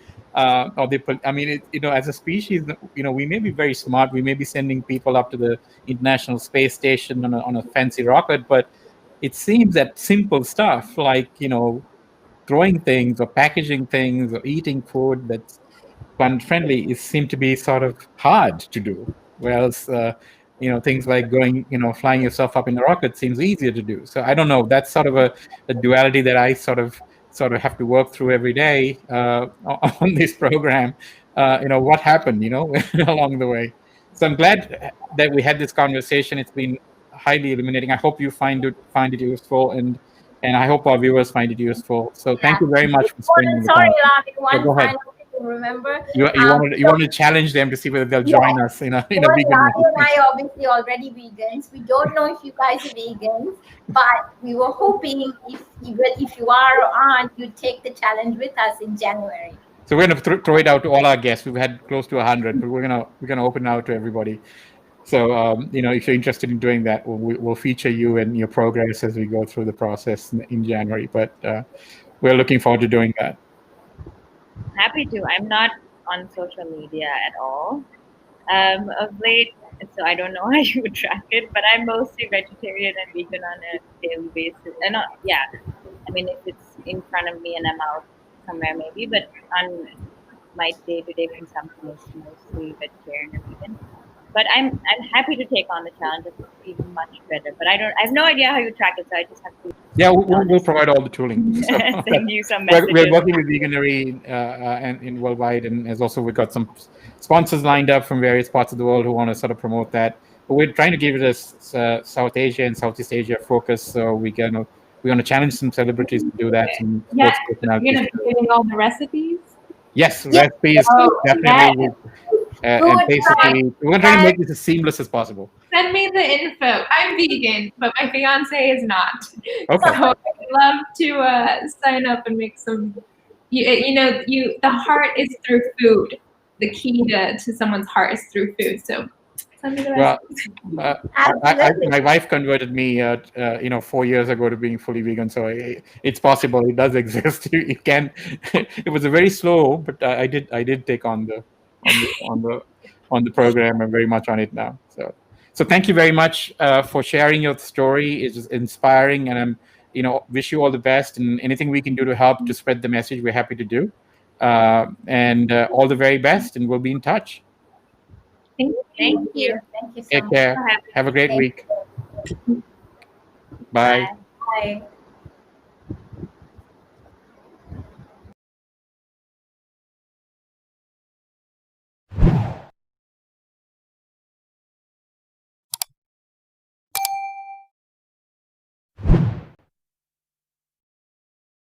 Or they put. I mean, as a species, we may be very smart. We may be sending people up to the International Space Station on a fancy rocket, but it seems that simple stuff like throwing things or packaging things or eating food that's planet friendly seem to be sort of hard to do. Whereas, things like flying yourself up in a rocket seems easier to do. So I don't know. That's sort of a duality that I sort of have to work through every day on this program. What happened, along the way. So I'm glad that we had this conversation. It's been highly illuminating. I hope you find it useful, and I hope our viewers find it useful. So thank you very much for spending the Sorry, time. Lami, Yeah, go one ahead. final thing to remember. You want to challenge them to see whether they'll join us in a vegan Lami way. and I are obviously already vegans. We don't know if you guys are vegans, but we were hoping if you are or aren't, you'd take the challenge with us in January. So we're going to throw it out to all our guests. We've had close to 100, but we're gonna open it out to everybody. So if you're interested in doing that, we'll feature you and your progress as we go through the process in January. But we're looking forward to doing that. Happy to. I'm not on social media at all of late, so I don't know how you would track it. But I'm mostly vegetarian and vegan on a daily basis. And I mean, if it's in front of me and I'm out somewhere, maybe. But on my day-to-day consumption is mostly vegetarian and vegan. But I'm happy to take on the challenge. It's even much better. But I have no idea how you track it, so I just have to. Yeah, we'll provide all the tooling. So, send you some messages. We're working with Veganery and in worldwide, and as also we've got some sponsors lined up from various parts of the world who want to sort of promote that. But we're trying to give it a South Asia and Southeast Asia focus. So we're gonna challenge some celebrities to do that. Yeah, you're gonna be giving all the recipes. Yes, recipes definitely. And basically, we're going to try to make this as seamless as possible. Send me the info. I'm vegan, but my fiance is not. Okay. So I'd love to sign up and make some. The heart is through food. The key to someone's heart is through food. So send me the recipes. My wife converted me, 4 years ago to being fully vegan. So it's possible. It does exist. You can. It was a very slow, but I did take on the program. I'm very much on it now. So thank you very much for sharing your story. It's inspiring, and I'm wish you all the best, and anything we can do to help to spread the message, we're happy to do. And all the very best, and we'll be in touch. Thank you. Thank you so Take care. Have a great week. Bye. Bye.